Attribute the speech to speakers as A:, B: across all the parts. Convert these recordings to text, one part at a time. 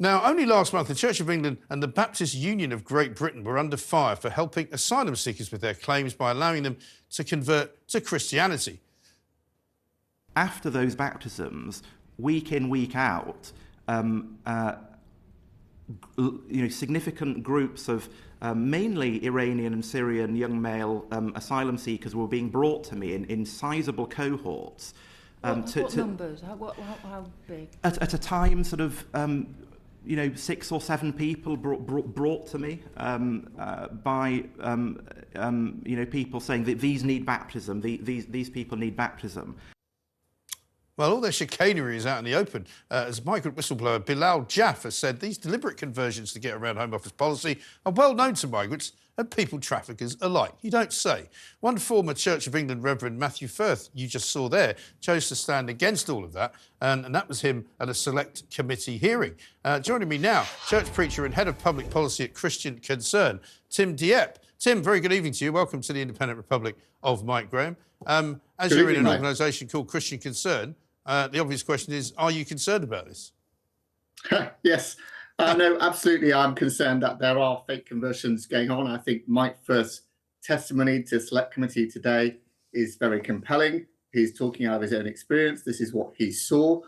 A: Now, only last month, the Church of England and the Baptist Union of Great Britain were under fire for helping asylum seekers with their claims by allowing them to convert to Christianity.
B: After those baptisms, week in, week out, significant groups of mainly Iranian and Syrian young male asylum seekers were being brought to me in sizeable cohorts.
C: What numbers? How big?
B: At a time, sort of, 6 or 7 people brought to me by people saying that these need baptism. These people need baptism.
A: Well, all their chicanery is out in the open. As migrant whistleblower Bilal Jaff has said, these deliberate conversions to get around Home Office policy are well known to migrants and people traffickers alike. You don't say. One former Church of England Reverend Matthew Firth, you just saw there, chose to stand against all of that, and that was him at a select committee hearing. Joining me now, church preacher and head of public policy at Christian Concern, Tim Dieppe. Tim, very good evening to you. Welcome to the Independent Republic of Mike Graham. As you're in an organisation called Christian Concern, the obvious question is, are you concerned about this?
D: Yes. No, absolutely. I'm concerned that there are fake conversions going on. I think Mike Firth's testimony to Select Committee today is very compelling. He's talking out of his own experience. This is what he saw,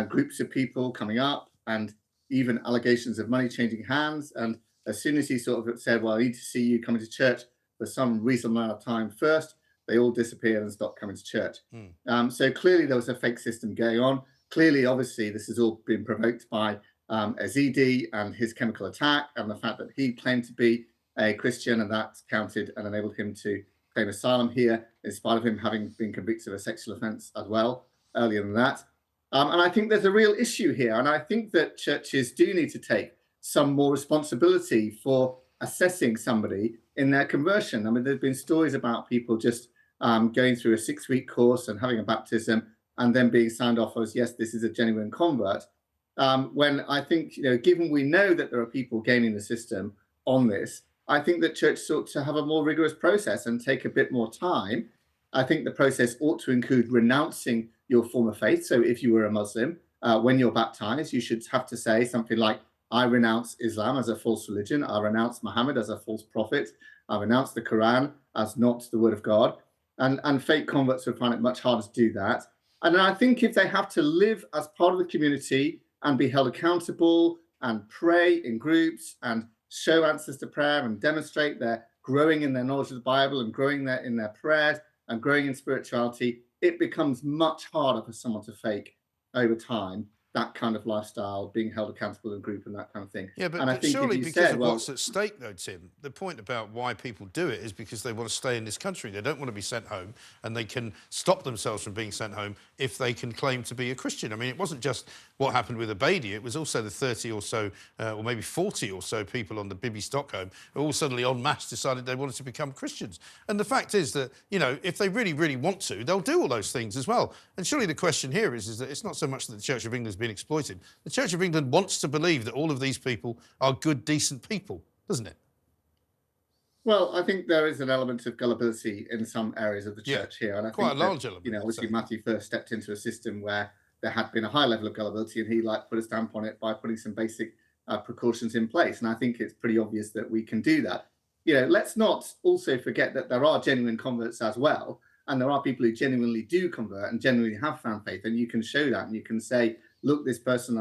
D: groups of people coming up and even allegations of money changing hands. And as soon as he sort of said, well, I need to see you coming to church for some reasonable amount of time first, they all disappeared and stopped coming to church. So clearly there was a fake system going on. Clearly, obviously, this has all been provoked by Ezedi and his chemical attack and the fact that he claimed to be a Christian, and that counted and enabled him to claim asylum here, in spite of him having been convicted of a sexual offence as well earlier than that. And I think there's a real issue here. And I think that churches do need to take some more responsibility for assessing somebody in their conversion. I mean, there's been stories about people just going through a 6-week course and having a baptism and then being signed off as, yes, this is a genuine convert. When I think, given we know that there are people gaming the system on this, I think that church ought to have a more rigorous process and take a bit more time. I think the process ought to include renouncing your former faith. So if you were a Muslim, when you're baptized, you should have to say something like, I renounce Islam as a false religion. I renounce Muhammad as a false prophet. I renounce the Quran as not the word of God. And fake converts would find it much harder to do that. And I think if they have to live as part of the community and be held accountable and pray in groups and show answers to prayer and demonstrate they're growing in their knowledge of the Bible and growing in their prayers and growing in spirituality, it becomes much harder for someone to fake over time that kind of lifestyle, being held accountable in group and that kind of thing.
A: Yeah, but,
D: and I think
A: surely because of what's at stake, though, Tim, the point about why people do it is because they want to stay in this country. They don't want to be sent home, and they can stop themselves from being sent home if they can claim to be a Christian. I mean, it wasn't just what happened with Abedi. It was also the 30 or so, or maybe 40 or so people on the Bibby Stockholm who all suddenly en masse decided they wanted to become Christians. And the fact is that, if they really, really want to, they'll do all those things as well. And surely the question here is that it's not so much that the Church of England has been exploited. The Church of England wants to believe that all of these people are good, decent people, doesn't it?
D: Well, I think there is an element of gullibility in some areas of the church here. And I
A: quite
D: think
A: a large element.
D: Obviously Matthew Firth stepped into a system where there had been a high level of gullibility, and he put a stamp on it by putting some basic precautions in place. And I think it's pretty obvious that we can do that. Let's not also forget that there are genuine converts as well. And there are people who genuinely do convert and genuinely have found faith. And you can show that, and you can say, look, this person,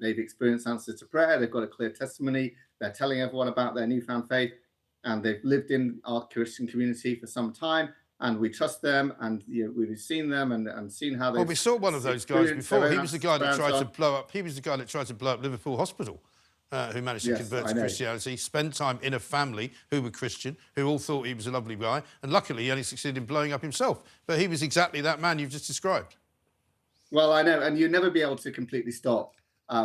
D: they've experienced answers to prayer. They've got a clear testimony. They're telling everyone about their newfound faith, and they've lived in our Christian community for some time, and we trust them, and we've seen them and seen how they.
A: Well, we saw one of those guys before. He was the guy that tried to blow up. He was the guy that tried to blow up Liverpool Hospital, who managed to convert to Christianity, spend time in a family who were Christian, who all thought he was a lovely guy, and luckily he only succeeded in blowing up himself. But he was exactly that man you've just described.
D: Well, I know, and you'll never be able to completely stop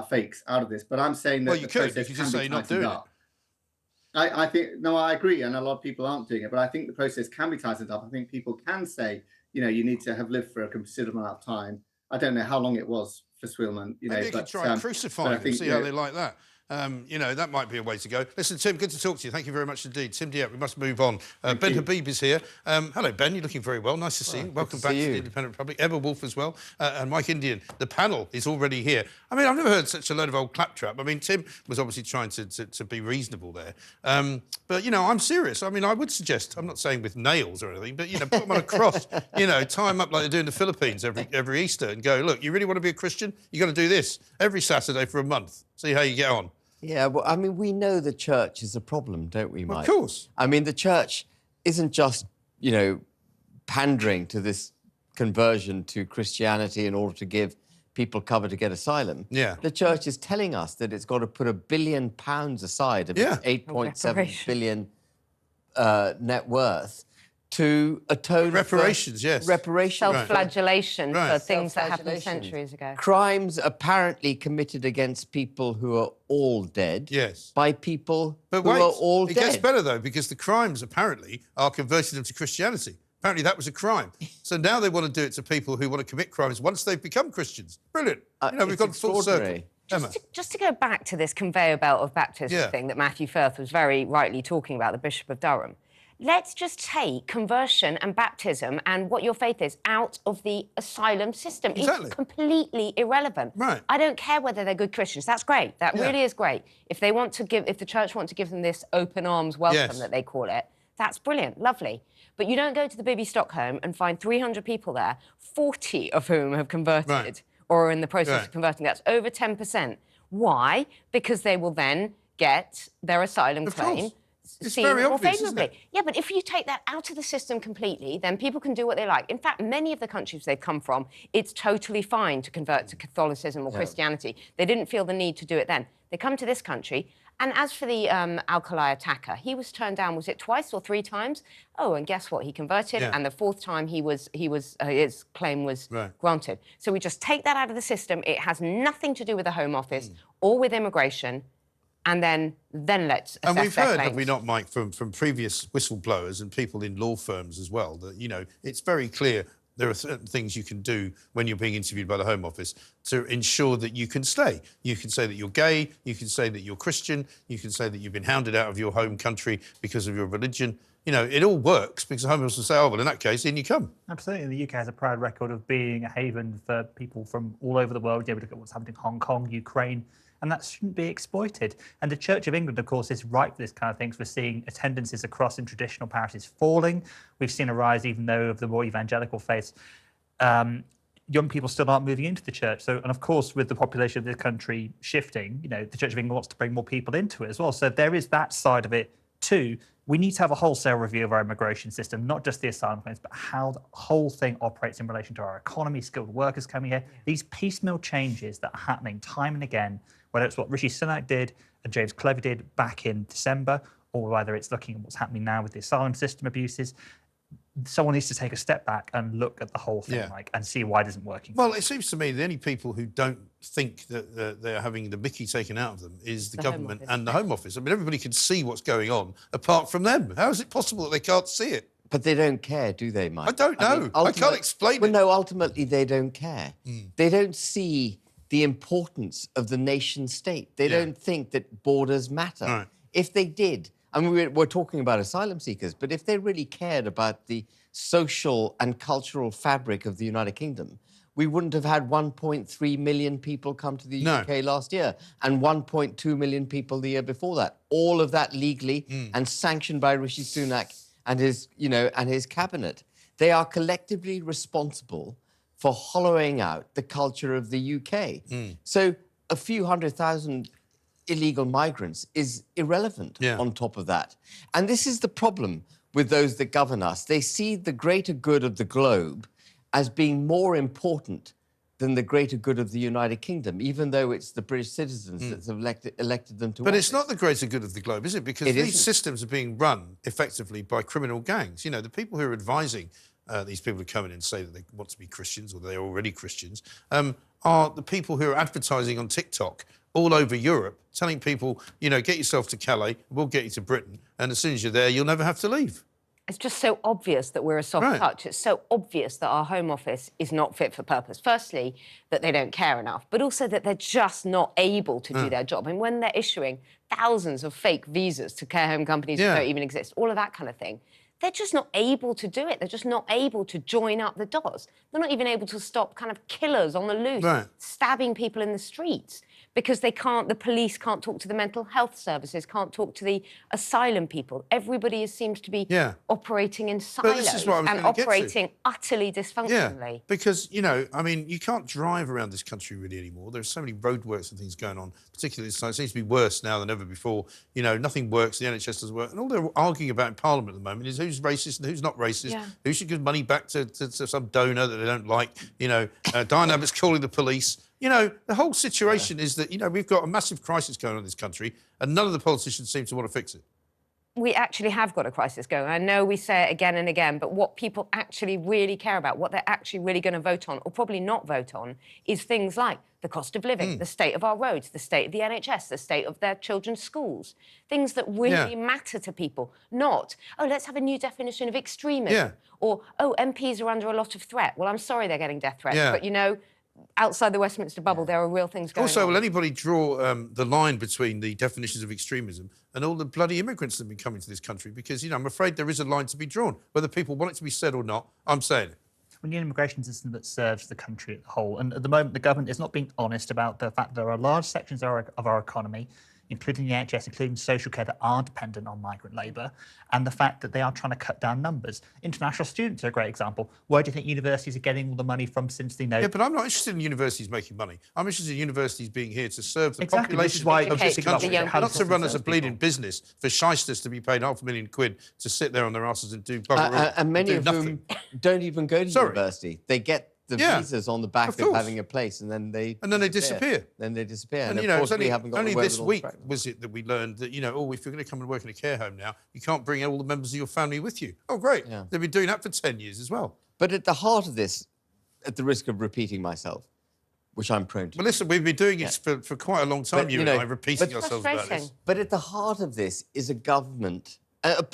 D: fakes out of this. But I'm saying that
A: you could just say you're not doing it.
D: I think I agree, and a lot of people aren't doing it. But I think the process can be tightened up. I think people can say, you need to have lived for a considerable amount of time. I don't know how long it was for Swillman.
A: Maybe you could try crucifying them, see how they like that. You know, that might be a way to go. Listen, Tim, good to talk to you. Thank you very much indeed. Tim Dieppe, we must move on. Ben Habib is here. Hello, Ben. You're looking very well. Nice to see you. Welcome back to the Independent Republic. Emma Woolf as well. And Mike Indian. The panel is already here. I mean, I've never heard such a load of old claptrap. I mean, Tim was obviously trying to be reasonable there. But, you know, I'm serious. I mean, I would suggest, I'm not saying with nails or anything, but, you know, put them on a cross, you know, tie them up like they do in the Philippines every Easter and go, look, you really want to be a Christian? You've got to do this every Saturday for a month. See how you get on.
E: Yeah, well, I mean, we know the church is a problem, don't we, Mike?
A: Of course.
E: I mean, the church isn't just, you know, pandering to this conversion to Christianity in order to give people cover to get asylum.
A: Yeah.
E: The church is telling us that it's got to put £1 billion aside of its 8.7 billion net worth to atone
A: reparations,
E: for
A: yes.
E: reparations.
C: Self-flagellation for things that happened centuries ago.
E: Crimes apparently committed against people who are all dead.
A: Yes.
E: By people
A: but
E: who
A: wait,
E: are all dead.
A: It gets better, though, because the crimes, apparently, are converting them to Christianity. Apparently that was a crime. So now they want to do it to people who want to commit crimes once they've become Christians. Brilliant. You know, we've gone full circle.
F: Just to go back to this conveyor belt of baptism thing that Matthew Firth was very rightly talking about, the Bishop of Durham. Let's just take conversion and baptism and what your faith is out of the asylum system.
A: Exactly.
F: It's completely irrelevant.
A: Right.
F: I don't care whether they're good Christians. That's great. That really is great. If they want to give, if the church wants to give them this open arms welcome that they call it, that's brilliant, lovely. But you don't go to the Bibby Stockholm and find 300 people there, 40 of whom have converted or are in the process of converting. That's over 10%. Why? Because they will then get their asylum claim
A: it's very
F: more
A: obvious,
F: favourably.
A: isn't it?
F: Yeah, but if you take that out of the system completely, then people can do what they like. In fact, many of the countries they've come from, it's totally fine to convert to Catholicism or Christianity. They didn't feel the need to do it then. They come to this country, and as for the Alcalá attacker, he was turned down, was it twice or 3 times? Oh, and guess what? He converted, and the 4th time his claim was granted. So we just take that out of the system. It has nothing to do with the Home Office or with immigration. And then let's assess
A: And we've
F: their
A: heard,
F: claims.
A: have we not, Mike, from previous whistleblowers and people in law firms as well, that, you know, it's very clear there are certain things you can do when you're being interviewed by the Home Office to ensure that you can stay. You can say that you're gay, you can say that you're Christian, you can say that you've been hounded out of your home country because of your religion. You know, it all works because the Home Office will say, oh, well, in that case, in you come.
G: Absolutely. The UK has a proud record of being a haven for people from all over the world. You look at what's happening in Hong Kong, Ukraine, and that shouldn't be exploited. And the Church of England, of course, is ripe for this kind of things. We're seeing attendances across in traditional parishes falling. We've seen a rise, even though, of the more evangelical faiths. Young people still aren't moving into the church. So, and of course, with the population of this country shifting, you know, the Church of England wants to bring more people into it as well. So there is that side of it too. We need to have a wholesale review of our immigration system, not just the asylum claims, but how the whole thing operates in relation to our economy, skilled workers coming here. These piecemeal changes that are happening time and again, whether it's what Rishi Sunak did and James Clever did back in December, or whether it's looking at what's happening now with the asylum system abuses, someone needs to take a step back and look at the whole thing, like, and see why it isn't working.
A: Well, it seems to me the only people who don't think that they're having the mickey taken out of them is the government and the Home Office. I mean, everybody can see what's going on apart from them. How is it possible that they can't see it?
E: But they don't care, do they, Mike?
A: I don't know.
E: mean,
A: I can't explain
E: well,
A: it.
E: no, ultimately they don't care. They don't see the importance of the nation state. They don't think that borders matter.
A: Right.
E: If they did, I mean, we're talking about asylum seekers, but if they really cared about the social and cultural fabric of the United Kingdom, we wouldn't have had 1.3 million people come to the UK last year and 1.2 million people the year before that. All of that legally and sanctioned by Rishi Sunak and his, you know, and his cabinet. They are collectively responsible for hollowing out the culture of the UK. So a few 100,000 illegal migrants is irrelevant on top of that. And this is the problem with those that govern us. They see the greater good of the globe as being more important than the greater good of the United Kingdom, even though it's the British citizens that have elected them to
A: But
E: office.
A: it's not the greater good of the globe, is it? Because these systems are being run effectively by criminal gangs. You know, the people who are advising these people who come in and say that they want to be Christians or they're already Christians are the people who are advertising on TikTok all over Europe, telling people, you know, get yourself to Calais, we'll get you to Britain, and as soon as you're there, you'll never have to leave.
F: It's just so obvious that we're a soft touch. It's so obvious that our Home Office is not fit for purpose. Firstly, that they don't care enough, but also that they're just not able to do their job. And when they're issuing thousands of fake visas to care home companies that don't even exist, all of that kind of thing, they're just not able to do it. They're just not able to join up the dots. They're not even able to stop kind of killers on the loose, stabbing people in the streets, because they can't, the police can't talk to the mental health services, can't talk to the asylum people. Everybody seems to be operating in silos and operating utterly dysfunctionally.
A: Yeah, because, you know, I mean, you can't drive around this country really anymore. There's so many roadworks and things going on, particularly this time. It seems to be worse now than ever before. You know, nothing works, the NHS doesn't work. And all they're arguing about in Parliament at the moment is who's racist and who's not racist, who should give money back to some donor that they don't like. You know, Diane Abbott's calling the police. You know, the whole situation is that, you know, we've got a massive crisis going on in this country and none of the politicians seem to want to fix it.
F: We actually have got a crisis going. I know we say it again and again, but what people actually really care about, what they're actually really going to vote on, or probably not vote on, is things like the cost of living, the state of our roads, the state of the NHS, the state of their children's schools. Things that really matter to people, not, oh, let's have a new definition of extremism, or, oh, MPs are under a lot of threat. Well, I'm sorry they're getting death threats, but, you know, outside the Westminster bubble, there are real things going on.
A: Also, will anybody draw the line between the definitions of extremism and all the bloody immigrants that have been coming to this country? Because, you know, I'm afraid there is a line to be drawn. Whether people want it to be said or not, I'm saying it.
G: We need an immigration system that serves the country as a whole. And at the moment, the government is not being honest about the fact that there are large sections of our economy, including the NHS, including social care, that are dependent on migrant labour, and the fact that they are trying to cut down numbers. International students are a great example. Where do you think universities are getting all the money from, since they know...
A: Yeah, but I'm not interested in universities making money. I'm interested in universities being here to serve the population
G: this is why
A: of this country, not to run as a bleeding
G: people.
A: business for shysters to be paid £500,000 to sit there on their asses and do bugger all,
E: and many
A: do
E: of
A: nothing.
E: whom don't even go to university. They get the visas on the back of having a place, and then they
A: disappear.
E: Then they disappear.
A: And,
E: of
A: you know,
E: course,
A: it's
E: we haven't got
A: only
E: the
A: this week
E: wherewithal.
A: was it that we learned that, you know, oh, if you're going to come and work in a care home now, you can't bring all the members of your family with you. Oh, great.
E: Yeah.
A: They've been doing that for 10 years as well.
E: But at the heart of this, at the risk of repeating myself, which I'm prone to.
A: Well, listen, we've been doing it for quite a long time, you and I, repeating ourselves about this.
E: But at the heart of this is a government, a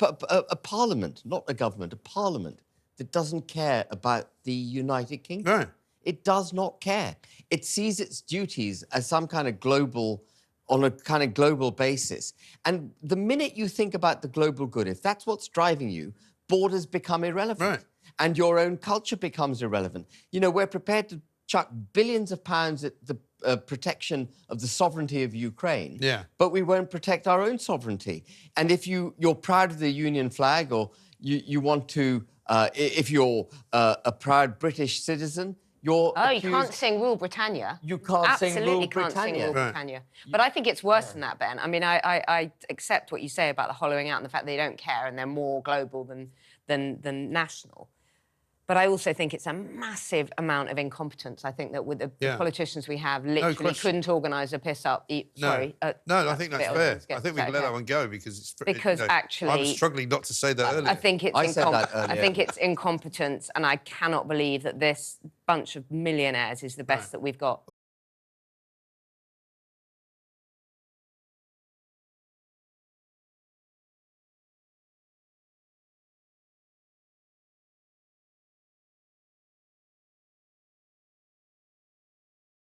E: parliament, not a government, a parliament that doesn't care about the United Kingdom.
A: Right.
E: It does not care. It sees its duties as some kind of global, on a kind of global basis. And the minute you think about the global good, if that's what's driving you, borders become irrelevant.
A: Right.
E: And your own culture becomes irrelevant. You know, we're prepared to chuck billions of pounds at the protection of the sovereignty of Ukraine, but we won't protect our own sovereignty. And if you're proud of the Union flag, or you want to, if you're a proud British citizen, you
F: can't sing Rule Britannia.
E: You can't sing Rule Britannia.
F: Absolutely can't sing Rule Britannia. But I think it's worse than that, Ben. I mean, I accept what you say about the hollowing out and the fact they don't care and they're more global than national. But I also think it's a massive amount of incompetence. I think that with the politicians we have, literally couldn't organise a piss-up.
A: No, I think that's fair. I think we can let that one go because it's...
F: Because actually...
A: I'm struggling not to say that earlier.
F: I think it's incompetence, and I cannot believe that this bunch of millionaires is the best that we've got.